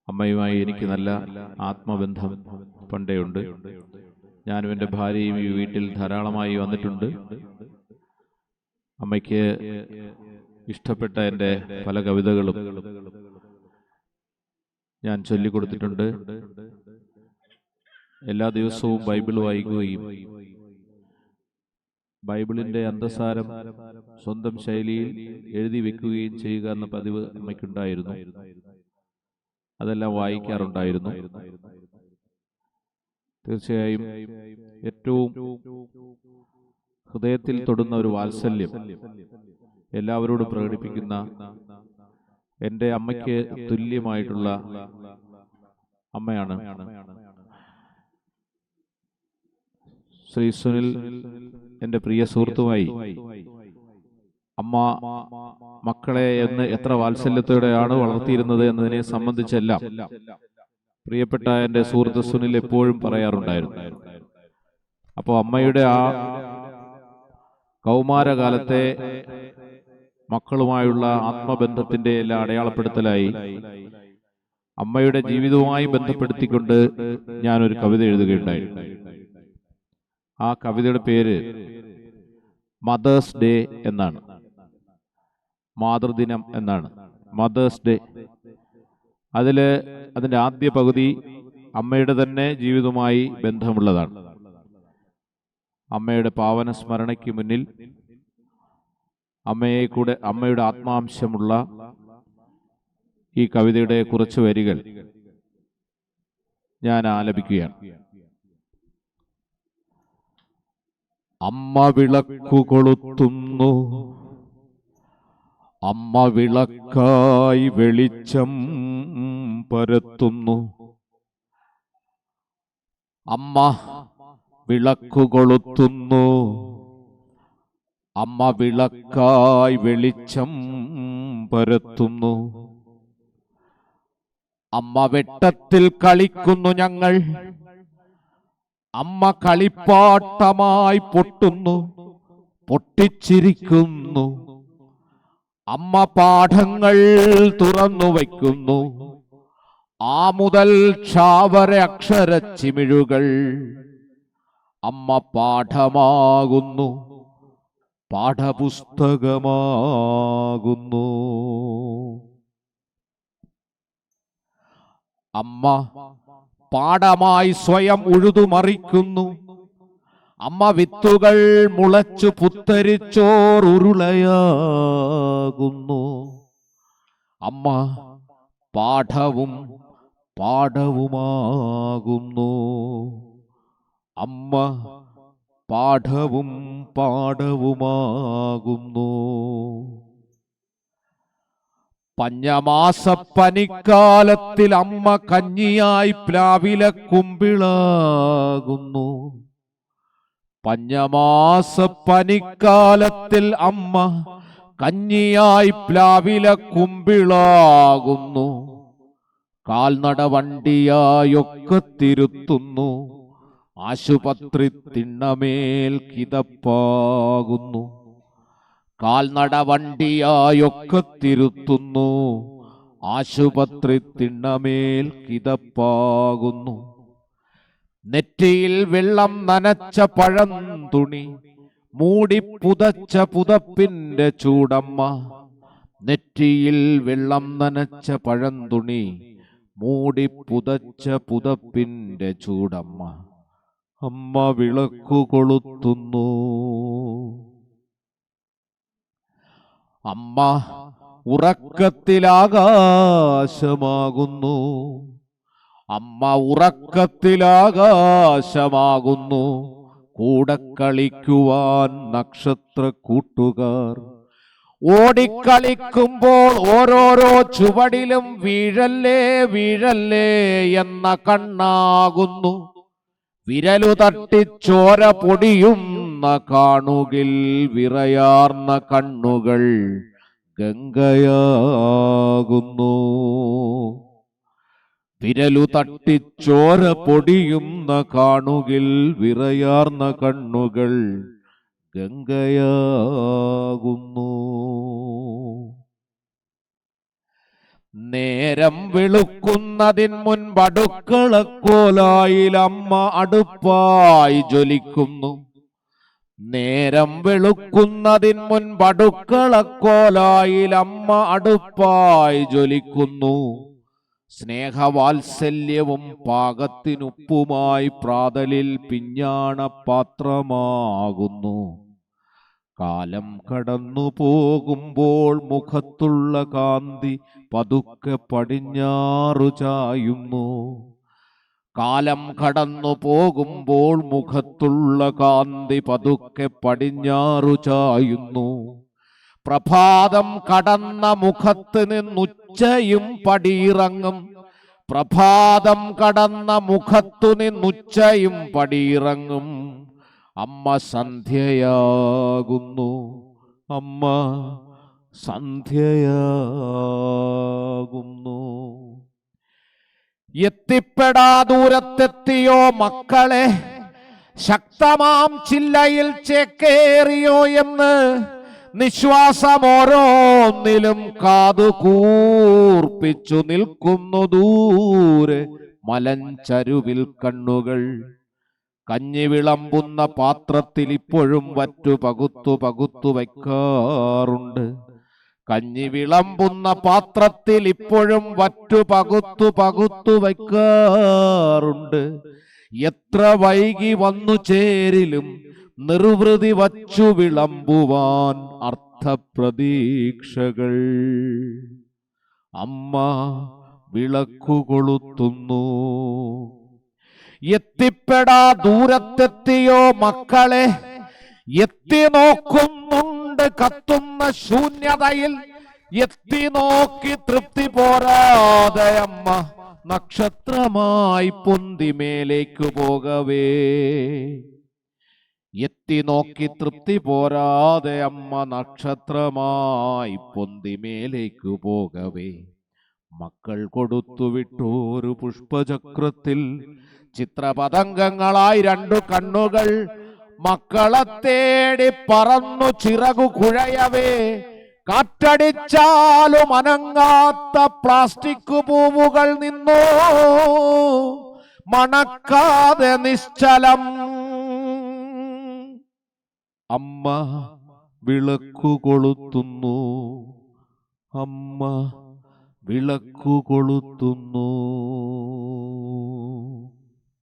അമ്മയുമായി എനിക്ക് നല്ല ആത്മബന്ധം പണ്ടേയുണ്ട്. ഞാനും എൻ്റെ ഭാര്യയും ഈ വീട്ടിൽ ധാരാളമായി വന്നിട്ടുണ്ട്. അമ്മയ്ക്ക് ഇഷ്ടപ്പെട്ട എൻ്റെ പല കവിതകളും ഞാൻ ചൊല്ലിക്കൊടുത്തിട്ടുണ്ട്. എല്ലാ ദിവസവും ബൈബിൾ വായിക്കുകയും ബൈബിളിൻ്റെ അന്തസാരം സ്വന്തം ശൈലിയിൽ എഴുതി വെക്കുകയും ചെയ്യുക എന്ന പതിവ് അമ്മയ്ക്കുണ്ടായിരുന്നു. അതെല്ലാം വായിക്കാറുണ്ടായിരുന്നു. തീർച്ചയായും ഏറ്റവും ഹൃദയത്തിൽ തൊടുന്ന ഒരു വാത്സല്യം എല്ലാവരോടും പ്രകടിപ്പിക്കുന്ന എൻ്റെ അമ്മയ്ക്ക് തുല്യമായിട്ടുള്ള അമ്മയാണ് ശ്രീ സുനിൽ. എൻ്റെ പ്രിയ സുഹൃത്തുമായി അമ്മ മക്കളെ എന്ന് എത്ര വാത്സല്യത്തോടെയാണ് വളർത്തിയിരുന്നത് എന്നതിനെ സംബന്ധിച്ചെല്ലാം പ്രിയപ്പെട്ട എൻ്റെ സുഹൃത്ത് സുനിൽ എപ്പോഴും പറയാറുണ്ടായിരുന്നു. അപ്പോൾ അമ്മയുടെ ആ കൗമാരകാലത്തെ മക്കളുമായുള്ള ആത്മബന്ധത്തിന്റെ എല്ലാ അടയാളപ്പെടുത്തലായി അമ്മയുടെ ജീവിതവുമായി ബന്ധപ്പെടുത്തിക്കൊണ്ട് ഞാനൊരു കവിത എഴുതുകയുണ്ടായിരുന്നു. ആ കവിതയുടെ പേര് മദേഴ്സ് ഡേ എന്നാണ്. മാതൃദിനം എന്നാണ്, മദേഴ്സ് ഡേ. അതിൻ്റെ ആദ്യ പകുതി അമ്മയുടെ തന്നെ ജീവിതവുമായി ബന്ധമുള്ളതാണ്. അമ്മയുടെ പാവന സ്മരണയ്ക്ക് മുന്നിൽ അമ്മയുടെ ആത്മാംശമുള്ള ഈ കവിതയുടെ കുറച്ച് വരികൾ ഞാൻ ആലപിക്കുകയാണ്. അമ്മ വിളക്കു കൊളുത്തുന്നു, അമ്മ വിളക്കായി വെളിച്ചം പരത്തുന്നു. അമ്മ വിളക്കു കൊളുത്തുന്നു, അമ്മ വിളക്കായി വെളിച്ചം പരത്തുന്നു. അമ്മ വെട്ടത്തിൽ കളിക്കുന്നു ഞങ്ങൾ, അമ്മ കളിപ്പാട്ടമായി പൊട്ടുന്നു, പൊട്ടിച്ചിരിക്കുന്നു. അമ്മ പാഠങ്ങൾ തുറന്നു വയ്ക്കുന്നു, ആ മുതൽ ക്ഷാവര അക്ഷരച്ചിമിഴുകൾ. അമ്മ പാഠമാകുന്നു, പാഠപുസ്തകമാകുന്നു. അമ്മ പാഠമായി സ്വയം ഉഴുതുമറിക്കുന്നു, അമ്മ വിത്തുകൾ മുളച്ചു പുത്തരിച്ചോർ ഉരുളയാകുന്നു. അമ്മ പാഠവും പാഠവുമാകുന്നു. അമ്മ പാഠവും പാഠവുമാകുന്നു. പഞ്ഞമാസപ്പനിക്കാലത്തിൽ അമ്മ കഞ്ഞിയായി പ്ലാവിലെ കുമ്പിളാകുന്നു. പഞ്ഞമാസപ്പനിക്കാലത്തിൽ അമ്മ കഞ്ഞിയായി പ്ലാവിലെ കുമ്പിളാകുന്നു. കാൽനട വണ്ടിയായൊക്കെ തിരുത്തുന്നു, ആശുപത്രി തിണ്ണമേൽ കിതപ്പാകുന്നു. കാൽനട വണ്ടിയായൊക്കെ തിരുത്തുന്നു, ആശുപത്രി തിണ്ണമേൽ കിതപ്പാകുന്നു. നെറ്റിയിൽ വെള്ളം നനച്ച പഴം തുണി മൂടി പുതച്ച പുതപ്പിന്റെ ചൂടമ്മ. നെറ്റിയിൽ വെള്ളം നനച്ച പഴം തുണി മൂടി പുതച്ച പുതപ്പിന്റെ ചൂടമ്മ. അമ്മ വിളക്കു കൊളുത്തുന്നു. അമ്മ ഉറക്കത്തിലാകാശമാകുന്നു, അമ്മ ഉറക്കത്തിലാകാശമാകുന്നു. കൂടെ കളിക്കുവാൻ നക്ഷത്ര കൂട്ടുകാർ ഓടിക്കളിക്കുമ്പോൾ ഓരോരോ ചുവടിലും വീഴല്ലേ വീഴല്ലേ എന്ന കണ്ണാകുന്നു. വിരലു തട്ടിച്ചോര പൊടിയുന്ന കാണുകിൽ വിറയാർന്ന കണ്ണുകൾ ഗംഗയാകുന്നു. വിരലു തട്ടിച്ചോര പൊടിയുന്ന കാണുകിൽ വിറയാർന്ന കണ്ണുകൾ ഗംഗയാകുന്നു. നേരം വെളുക്കുന്നതിൻ മുൻപ് അടുക്കളക്കോലായിൽ അമ്മ അടുപ്പായി ജ്വലിക്കുന്നു. നേരം വെളുക്കുന്നതിൻ മുൻപ് അടുക്കളക്കോലായിൽ അമ്മ അടുപ്പായി ജ്വലിക്കുന്നു. സ്നേഹവാത്സല്യവും പാകത്തിനുപ്പുമായി പ്രാതലിൽ പിഞ്ഞാണ പാത്രമാകുന്നു. കാലം കടന്നു പോകുമ്പോൾ മുഖത്തുള്ള കാന്തി പതുക്കെ പടിഞ്ഞാറു ചായുന്നു. കാലം കടന്നു പോകുമ്പോൾ മുഖത്തുള്ള കാന്തി പതുക്കെ പടിഞ്ഞാറു ചായുന്നു. പ്രഭാതം കടന്ന മുഖത്ത് നിന്നുച്ചയും പടിയിറങ്ങും. പ്രഭാതം കടന്ന മുഖത്തു നിന്നുച്ചയും പടിയിറങ്ങും. അമ്മ സന്ധ്യയാകുന്നു. അമ്മ സന്ധ്യയാകുന്നു. എത്തിപ്പെടാ ദൂരത്തെത്തിയോ മക്കളെ, ശക്തമാം ചില്ലയിൽ ചേക്കേറിയോ എന്ന് നിശ്വാസമോരോന്നിലും കാതു കൂർപ്പിച്ചു നിൽക്കുന്നു ദൂരെ മലഞ്ചരുവിൽ കണ്ണുകൾ. കഞ്ഞി വിളമ്പുന്ന പാത്രത്തിൽ ഇപ്പോഴും വറ്റു പകുത്തു പകുത്തു വയ്ക്കാറുണ്ട്. കഞ്ഞി വിളമ്പുന്ന പാത്രത്തിൽ ഇപ്പോഴും വറ്റു പകുത്തു പകുത്തു വയ്ക്കാറുണ്ട്. എത്ര വൈകി വന്നു ചേരിലും നിർവൃതി വച്ചു വിളമ്പുവാൻ അർത്ഥപ്രതീക്ഷകൾ. അമ്മ വിളക്കു കൊളുത്തുന്നു. എത്തിപ്പെടാ ദൂരത്തെത്തിയോ മക്കളെ, എത്തി നോക്കുന്നുണ്ട് കത്തുന്ന ശൂന്യതയിൽ. എത്തി നോക്കി തൃപ്തി പോരാതെ അമ്മ നക്ഷത്രമായി പൊന്തി മേലേക്കു പോകവേ. എത്തി നോക്കി തൃപ്തി പോരാതെ അമ്മ നക്ഷത്രമായി പൊന്തി മേലേക്കു പോകവേ. മക്കൾ കൊടുത്തുവിട്ടോരു പുഷ്പചക്രത്തിൽ ചിത്രപതംഗങ്ങളായി രണ്ടു കണ്ണുകൾ. മക്കളെ തേടി പറന്നു ചിറകു കുഴയവേ. കാറ്റടിച്ചാലും അനങ്ങാത്ത പ്ലാസ്റ്റിക് പൂവുകൾ നിന്നോ മണക്കാതെ നിശ്ചലം. അമ്മ വിളക്കു കൊളുത്തുന്നു. അമ്മ വിളക്കു കൊളുത്തുന്നു.